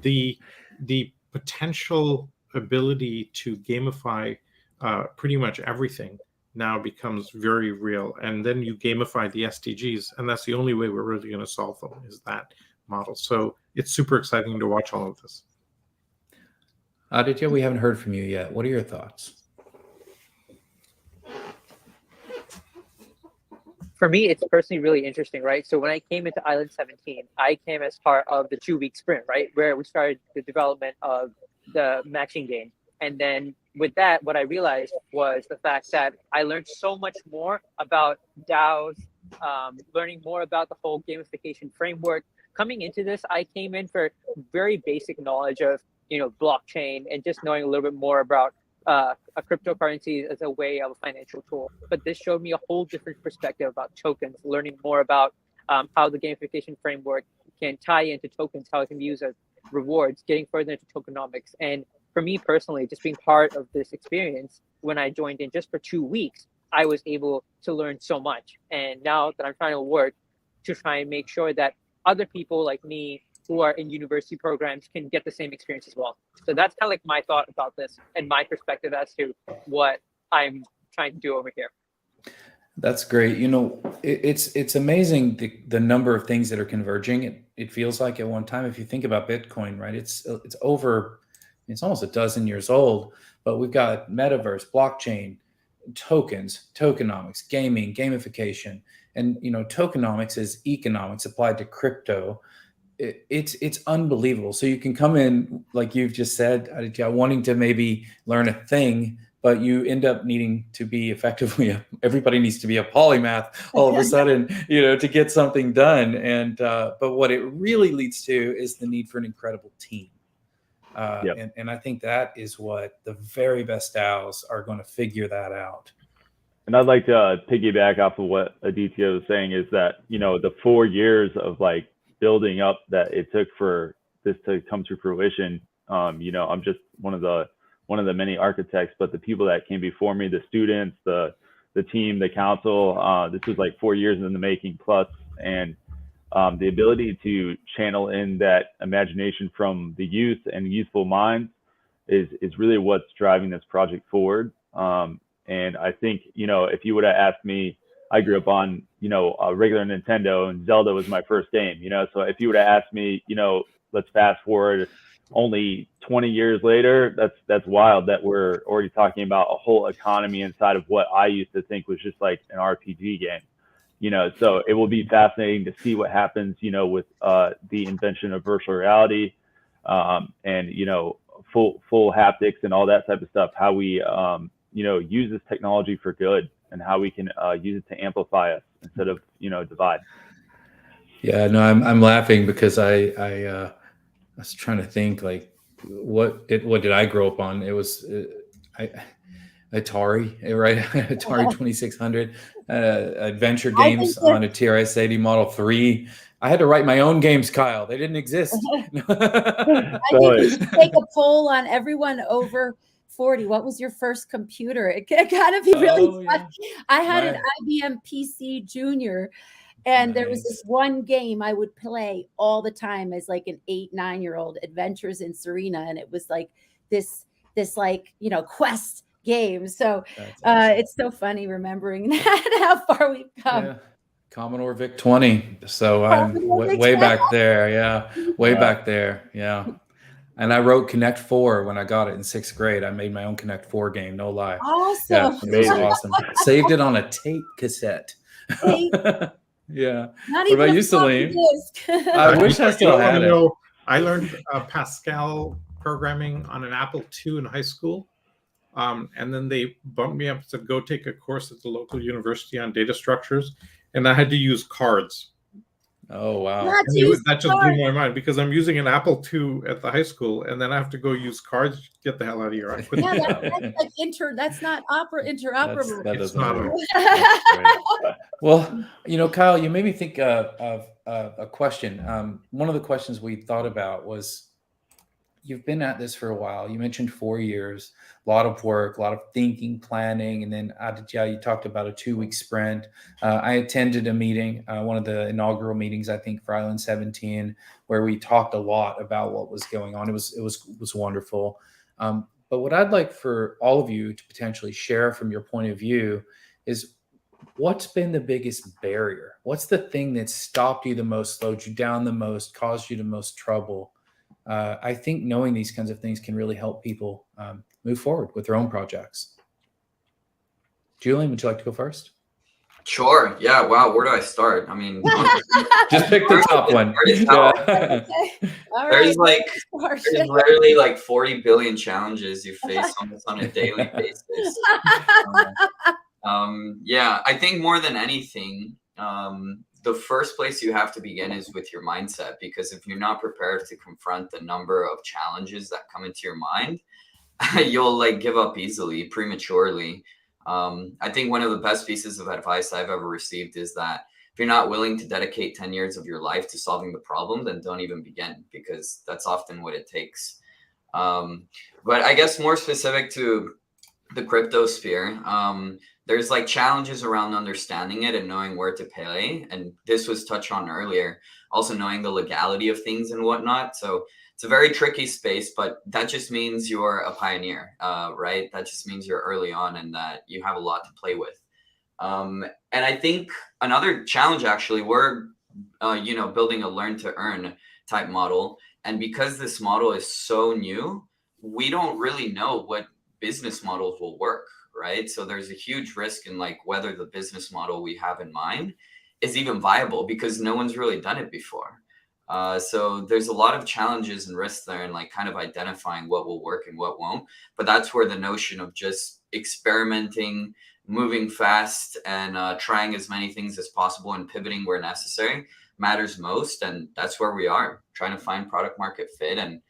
The potential ability to gamify pretty much everything now becomes very real. And then you gamify the SDGs, and that's the only way we're really going to solve them, is that model. So it's super exciting to watch all of this. Aditya, we haven't heard from you yet. What are your thoughts? For me, it's personally really interesting, right? So when I came into Island 17, I came as part of the 2-week sprint, right? Where we started the development of the matching game. And then with that, what I realized was the fact that I learned so much more about DAOs, learning more about the whole gamification framework. Coming into this, I came in for very basic knowledge of, blockchain and just knowing a little bit more about a cryptocurrency as a way of a financial tool. But this showed me a whole different perspective about tokens, learning more about how the gamification framework can tie into tokens, how it can be used as rewards, getting further into tokenomics. And for me personally, just being part of this experience, when I joined in just for 2 weeks, I was able to learn so much. And now that I'm trying to work to try and make sure that other people like me who are in university programs can get the same experience as well. So that's kind of like my thought about this and my perspective as to what I'm trying to do over here. That's great. It's amazing the number of things that are converging. It feels like at one time, if you think about Bitcoin, right, it's almost a dozen years old, but we've got metaverse, blockchain, tokens, tokenomics, gaming, gamification, and tokenomics is economics applied to crypto. It's unbelievable. So you can come in, like you've just said, wanting to maybe learn a thing, but you end up needing to be effectively, everybody needs to be a polymath all of a sudden, to get something done. And, but what it really leads to is the need for an incredible team. And I think that is what the very best DAOs are going to figure that out. And I'd like to piggyback off of what Aditya was saying is that, the 4 years of like building up that it took for this to come to fruition. I'm just one of the many architects, but the people that came before me, the students, the team, the council, this was like 4 years in the making plus, and the ability to channel in that imagination from the youth and youthful minds is really what's driving this project forward. And I think, if you would have asked me, I grew up on, a regular Nintendo, and Zelda was my first game, so if you would have asked me, let's fast forward only 20 years later, that's wild that we're already talking about a whole economy inside of what I used to think was just like an RPG game. So it will be fascinating to see what happens, with the invention of virtual reality, and, full haptics and all that type of stuff, how we, use this technology for good, and how we can use it to amplify us instead of, divide. Yeah, no, I'm laughing because I was trying to think like what did I grow up on? It was Atari, right? Atari 2600, adventure games on a TRS-80 Model 3. I had to write my own games, Kyle. They didn't exist. I think we should take a poll on everyone over 40. What was your first computer? It gotta be really fun. Yeah. I had an IBM PC Junior, and there was this one game I would play all the time as like an 8-9-year-old, Adventures in Serena, and it was like this like quest game. So awesome. It's so funny remembering that, how far we've come. Yeah. Commodore VIC-20. So I'm way back there. Yeah, way back there. Yeah. And I wrote Connect 4 when I got it in 6th grade. I made my own Connect 4 game, no lie. Awesome. Yeah, it was awesome. Saved it on a tape cassette. Yeah. Not even you, Salim? I wish I still had it. I learned Pascal programming on an Apple II in high school. And then they bumped me up to go take a course at the local university on data structures. And I had to use cards. Oh, wow. That just blew my mind, because I'm using an Apple II at the high school, and then I have to go use cards. Get the hell out of here. That's like that's not interoperable. That doesn't work. Well, Kyle, you made me think of a question. One of the questions we thought about was, you've been at this for a while. You mentioned 4 years, a lot of work, a lot of thinking, planning. And then Aditya, you talked about a 2-week sprint. I attended a meeting, one of the inaugural meetings, I think, for Island 17, where we talked a lot about what was going on. It was wonderful. But what I'd like for all of you to potentially share from your point of view is, what's been the biggest barrier? What's the thing that stopped you the most, slowed you down the most, caused you the most trouble? I think knowing these kinds of things can really help people move forward with their own projects. Julian, would you like to go first? Sure. Yeah. Wow. Where do I start? I mean, just pick the top one. There's literally like 40 billion challenges you face on a daily basis. Yeah, I think more than anything, the first place you have to begin is with your mindset, because if you're not prepared to confront the number of challenges that come into your mind, you'll like give up easily, prematurely. I think one of the best pieces of advice I've ever received is that if you're not willing to dedicate 10 years of your life to solving the problem, then don't even begin, because that's often what it takes. But I guess more specific to the crypto sphere, there's like challenges around understanding it and knowing where to play. And this was touched on earlier, also knowing the legality of things and whatnot. So it's a very tricky space, but that just means you're a pioneer, right? That just means you're early on and that you have a lot to play with. And I think another challenge, actually, we're, building a learn to earn type model. And because this model is so new, we don't really know what business models will work, right? So there's a huge risk in like whether the business model we have in mind is even viable, because no one's really done it before. So there's a lot of challenges and risks there, and like kind of identifying what will work and what won't. But that's where the notion of just experimenting, moving fast, and trying as many things as possible and pivoting where necessary matters most. And that's where we are, trying to find product market fit and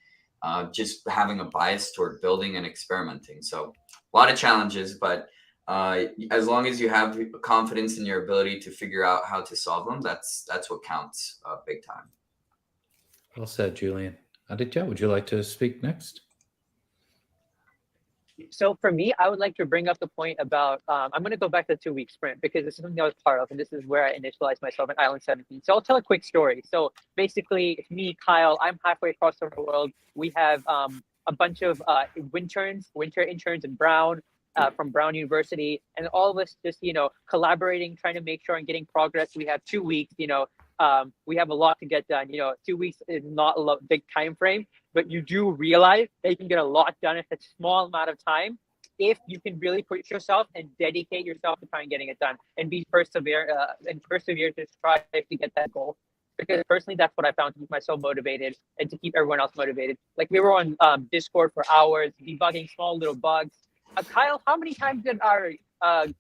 just having a bias toward building and experimenting. So a lot of challenges, but as long as you have confidence in your ability to figure out how to solve them, that's what counts big time. Well said, Julian. Aditya, would you like to speak next? So for me, I would like to bring up the point about, I'm going to go back to the 2-week sprint because this is something I was part of, and this is where I initialized myself in Island 17. So I'll tell a quick story. So basically, it's me, Kyle, I'm halfway across the world. We have a bunch of winter interns in Brown, from Brown University, and all of us just, collaborating, trying to make sure and getting progress. We have 2 weeks, we have a lot to get done. 2 weeks is not a big time frame, but you do realize that you can get a lot done in a small amount of time if you can really push yourself and dedicate yourself to trying and getting it done and be persevere to try to get that goal. Because personally, that's what I found to keep myself motivated and to keep everyone else motivated. Like we were on Discord for hours, debugging small little bugs. Kyle, how many times did our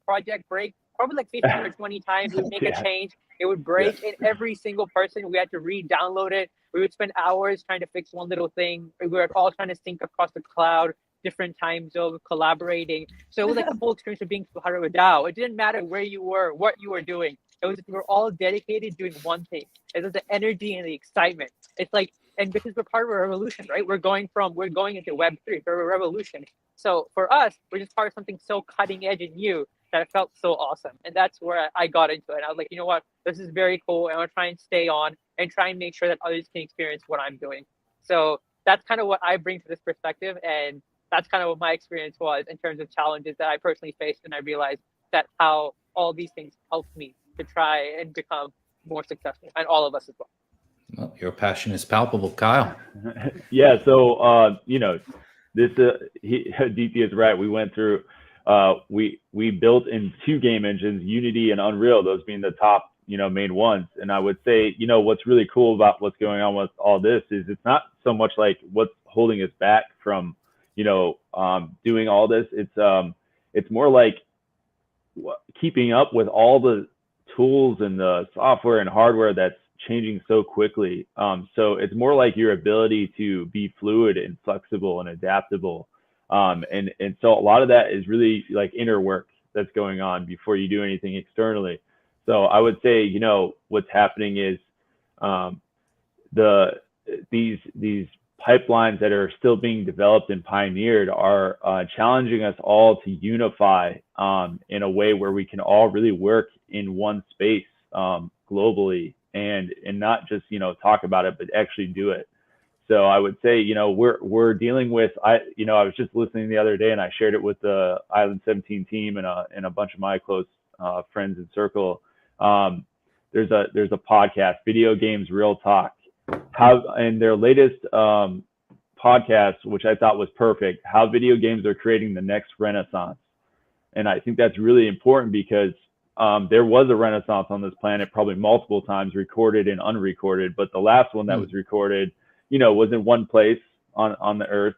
project break? Probably like 15 or 20 times. We'd make a change. It would break, and every single person, we had to re-download it. We would spend hours trying to fix one little thing. We were all trying to sync across the cloud, different time zones, collaborating. So it was like the whole experience of being part of a DAO. It didn't matter where you were, what you were doing. It was we were all dedicated doing one thing. It was the energy and the excitement. It's like, and because we're part of a revolution, right? We're going into Web3 for a revolution. So for us, we're just part of something so cutting edge and new that it felt so awesome. And that's where I got into it. I was like, you know what? This is very cool. And I want to try and stay on and try and make sure that others can experience what I'm doing. So that's kind of what I bring to this perspective. And that's kind of what my experience was in terms of challenges that I personally faced. And I realized that how all these things helped me to try and become more successful, and all of us as well. Well, your passion is palpable, Kyle. Yeah. So, this, Aditya is right. We went through, we built in 2 game engines, Unity and Unreal, those being the top, main ones. And I would say, what's really cool about what's going on with all this is it's not so much like what's holding us back from, doing all this. It's more like keeping up with all the tools and the software and hardware that's changing so quickly. So it's more like your ability to be fluid and flexible and adaptable. And so a lot of that is really like inner work that's going on before you do anything externally. So I would say, what's happening is these pipelines that are still being developed and pioneered are challenging us all to unify in a way where we can all really work in one space globally and not just, talk about it, but actually do it. So I would say, we're dealing with, I was just listening the other day and I shared it with the Island 17 team and a bunch of my close friends and circle. There's a podcast, Video Games Real Talk, and their latest podcast, which I thought was perfect, how video games are creating the next renaissance. And I think that's really important because there was a renaissance on this planet, probably multiple times, recorded and unrecorded. But the last one that was recorded, was in one place on the earth.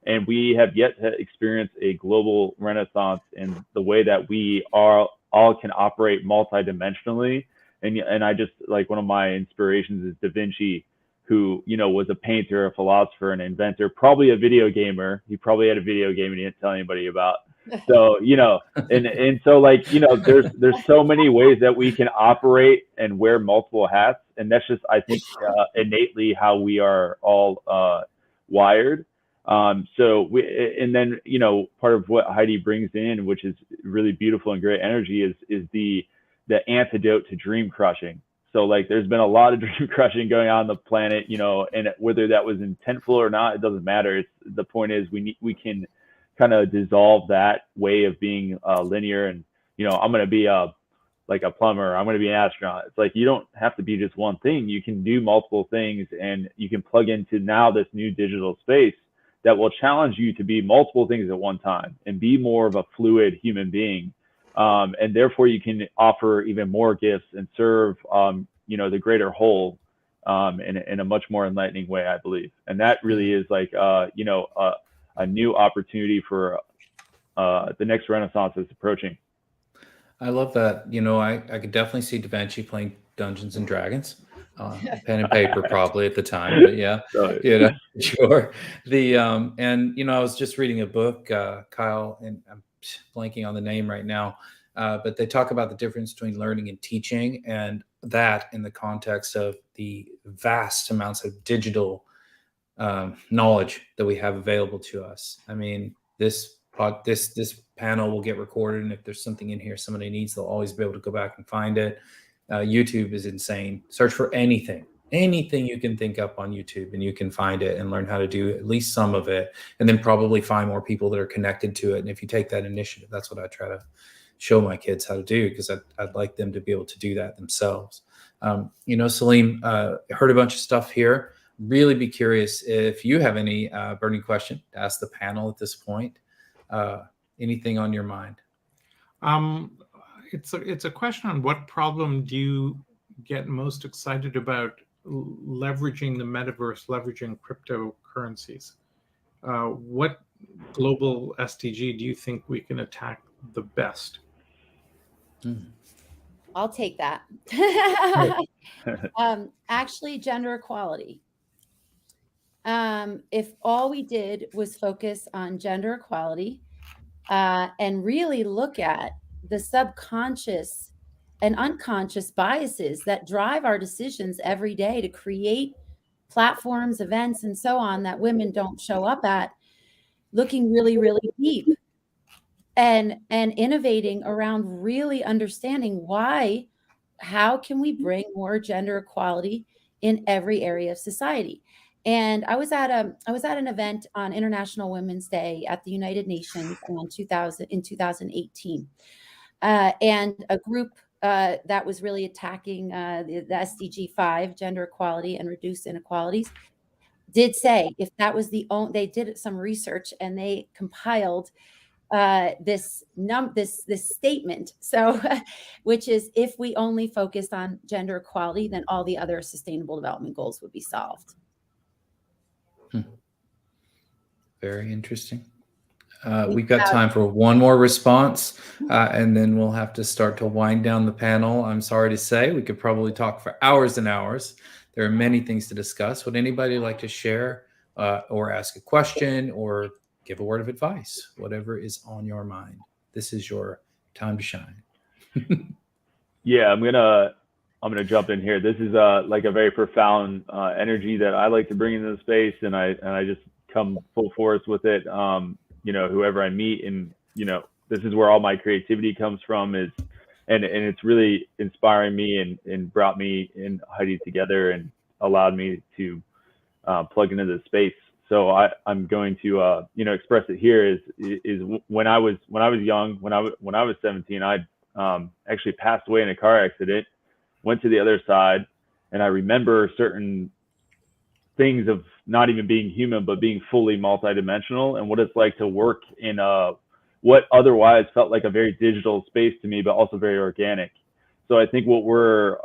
And we have yet to experience a global renaissance in the way that we all can operate multidimensionally. And I just, like, one of my inspirations is Da Vinci, who, was a painter, a philosopher, an inventor, probably a video gamer. He probably had a video game and he didn't tell anybody about. So, and so, like, there's so many ways that we can operate and wear multiple hats. And that's just, I think, innately how we are all wired. So and then, part of what Heidi brings in, which is really beautiful and great energy, is the antidote to dream crushing. So, like, there's been a lot of dream crushing going on the planet, and whether that was intentful or not, it doesn't matter. The point is we can kind of dissolve that way of being linear and, I'm going to be like a plumber, I'm going to be an astronaut. It's like, you don't have to be just one thing. You can do multiple things and you can plug into now this new digital space that will challenge you to be multiple things at one time and be more of a fluid human being. And therefore you can offer even more gifts and serve, the greater whole in a much more enlightening way, I believe. And that really is like, a new opportunity for the next renaissance is approaching. I love that. I could definitely see Da Vinci playing Dungeons and Dragons, pen and paper probably at the time, but yeah, sure. I was just reading a book, Kyle, and I'm blanking on the name right now, but they talk about the difference between learning and teaching, and that in the context of the vast amounts of digital knowledge that we have available to us. I mean, this panel will get recorded, and if there's something in here somebody needs, they'll always be able to go back and find it. YouTube is insane. Search for anything you can think up on YouTube, and you can find it and learn how to do at least some of it, and then probably find more people that are connected to it. And if you take that initiative, that's what I try to show my kids how to do, because I'd like them to be able to do that themselves. Salim, heard a bunch of stuff here. Really be curious if you have any burning question to ask the panel at this point. Anything on your mind? It's a question on what problem do you get most excited about leveraging the metaverse, leveraging cryptocurrencies? What global SDG do you think we can attack the best? I'll take that. Actually, gender equality. If all we did was focus on gender equality and really look at the subconscious and unconscious biases that drive our decisions every day to create platforms, events, and so on that women don't show up at, looking really, really deep and innovating around really understanding how can we bring more gender equality in every area of society. And I was at an event on International Women's Day at the United Nations in 2018, and a group that was really attacking the SDG 5, gender equality and reduce inequalities, did say if that was they did some research and they compiled this statement, so which is, if we only focused on gender equality, then all the other sustainable development goals would be solved. Very interesting. We've got time for one more response, and then we'll have to start to wind down the panel. I'm sorry to say, we could probably talk for hours and hours. There are many things to discuss. Would anybody like to share or ask a question or give a word of advice? Whatever is on your mind. This is your time to shine. Yeah, I'm gonna jump in here. This is like a very profound energy that I like to bring into the space, and I just come full force with it. Whoever I meet, and this is where all my creativity comes from, and it's really inspiring me and brought me and Heidi together and allowed me to plug into this space. So I'm going to express it here. Is when I was young, when I was 17, I actually passed away in a car accident, went to the other side, and I remember certain things of not even being human, but being fully multidimensional, and what it's like to work in what otherwise felt like a very digital space to me, but also very organic. So I think what we're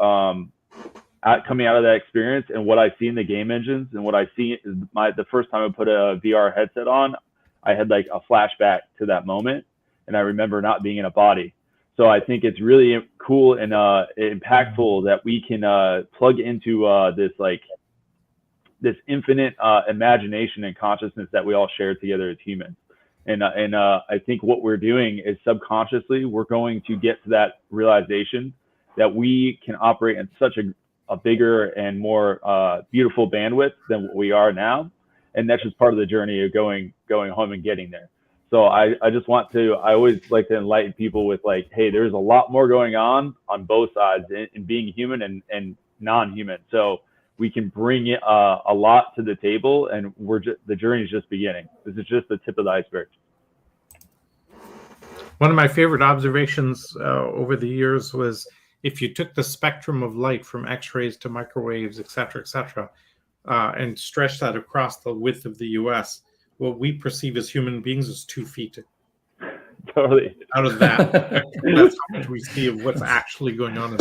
coming out of that experience, and what I see in the game engines, and what I see is the first time I put a VR headset on, I had like a flashback to that moment, and I remember not being in a body. So I think it's really cool and impactful that we can plug into this infinite imagination and consciousness that we all share together as humans. And I think what we're doing is subconsciously, we're going to get to that realization that we can operate in such a bigger and more beautiful bandwidth than what we are now. And that's just part of the journey of going home and getting there. So I always like to enlighten people with like, hey, there's a lot more going on both sides in being human and non-human. So we can bring it a lot to the table, and the journey is just beginning. This is just the tip of the iceberg. One of my favorite observations over the years was, if you took the spectrum of light from X-rays to microwaves, et cetera, and stretched that across the width of the U.S., what we perceive as human beings is 2 feet. Totally. Out of that, that's how much we see of what's actually going on.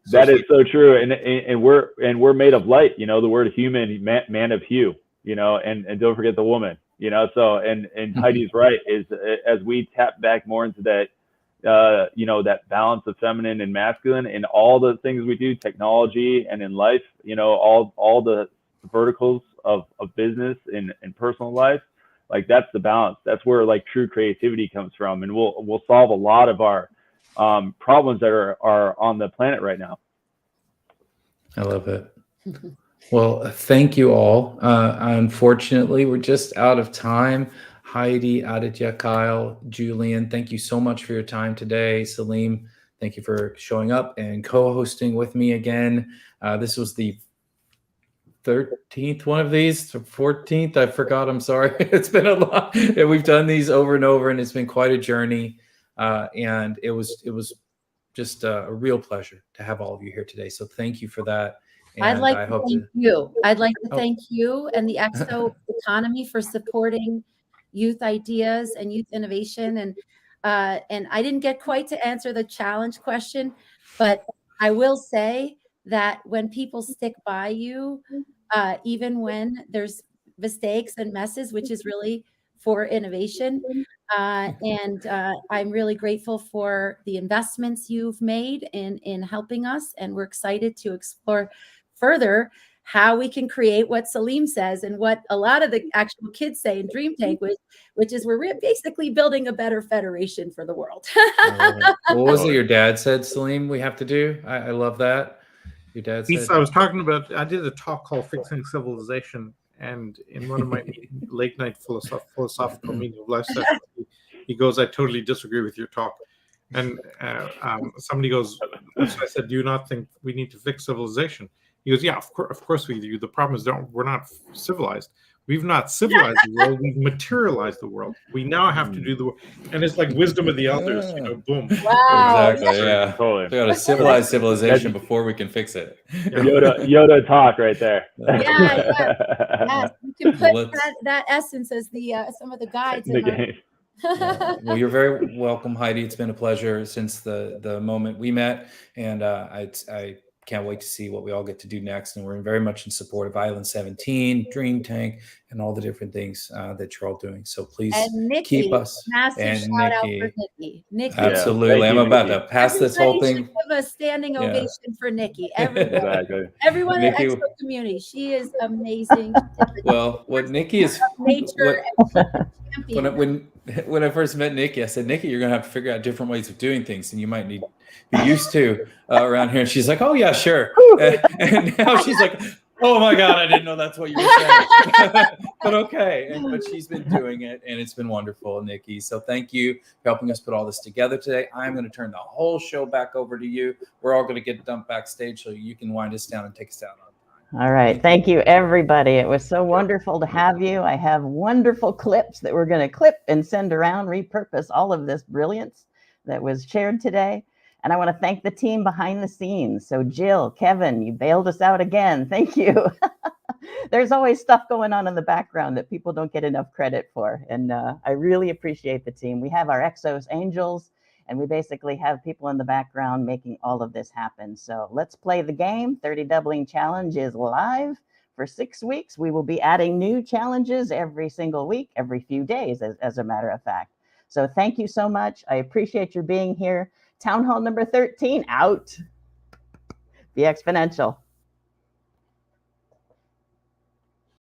That is so true, and we're made of light. You know, the word human, man of hue. You know, and don't forget the woman. You know, so and Heidi's right, is as we tap back more into that, you know, that balance of feminine and masculine in all the things we do, technology and in life. You know, all the verticals of business and personal life. Like that's the balance. That's where like true creativity comes from, and we'll solve a lot of our problems that are on the planet right now. I love it. Well, thank you all. Unfortunately, we're just out of time. Heidi, Aditya, Kyle, Julian, thank you so much for your time today. Salim, thank you for showing up and co-hosting with me again. This was the 13th one of these, 14th. I forgot. I'm sorry. It's been a lot. And we've done these over and over, and it's been quite a journey. And it was just a real pleasure to have all of you here today. So thank you for that. And I'd like to thank you. I'd like to Oh. thank you and the EXO economy for supporting youth ideas and youth innovation. And I didn't get quite to answer the challenge question, but I will say that when people stick by you, even when there's mistakes and messes, which is really for innovation. And I'm really grateful for the investments you've made in helping us. And we're excited to explore further how we can create what Salim says and what a lot of the actual kids say in Dream Tank, which is we're basically building a better federation for the world. What was it your dad said, Salim, we have to do? I love that. Your dad said. I was talking about, I did a talk called Fixing Civilization, and in one of my late night philosophical meeting of life sessions, he goes, I totally disagree with your talk. And somebody goes, so I said, do you not think we need to fix civilization? He goes, yeah, of course we do. The problem is we're not civilized. We've not civilized the world. We've materialized the world. We now have to do the work. And it's like wisdom of the elders, you know, boom. Wow. Exactly, yeah. Totally. We got to civilize civilization before we can fix it. Yoda talk right there. Yes, you can put that essence as the some of the guides in our Yeah. Well, you're very welcome, Heidi. It's been a pleasure since the moment we met, and I can't wait to see what we all get to do next. And we're very much in support of Island 17, Dream Tank, and all the different things that you're all doing. So please keep us. Massive and shout out for Nikki. Absolutely. I'm about to pass this whole thing. Give a standing ovation for Nikki. Everyone, exactly. Everyone in the EXO community. She is amazing. Well, what Nikki is nature when I first met Nikki, I said, Nikki, you're gonna have to figure out different ways of doing things, and you might need be used to around here. And she's like, oh yeah, sure. And now she's like, oh my God, I didn't know that's what you were saying. But okay. But she's been doing it, and it's been wonderful, Nikki. So thank you for helping us put all this together today. I'm going to turn the whole show back over to you. We're all going to get dumped backstage, so you can wind us down and take us out on time. All right. Thank you, everybody. It was so wonderful to have you. I have wonderful clips that we're going to clip and send around, repurpose all of this brilliance that was shared today. And I want to thank the team behind the scenes. So Jill, Kevin, you bailed us out again. Thank you. There's always stuff going on in the background that people don't get enough credit for. And I really appreciate the team. We have our EXOS angels, and we basically have people in the background making all of this happen. So let's play the game. 30 Doubling Challenge is live for 6 weeks. We will be adding new challenges every single week, every few days, as a matter of fact. So thank you so much. I appreciate your being here. Town Hall number 13 out. Be exponential.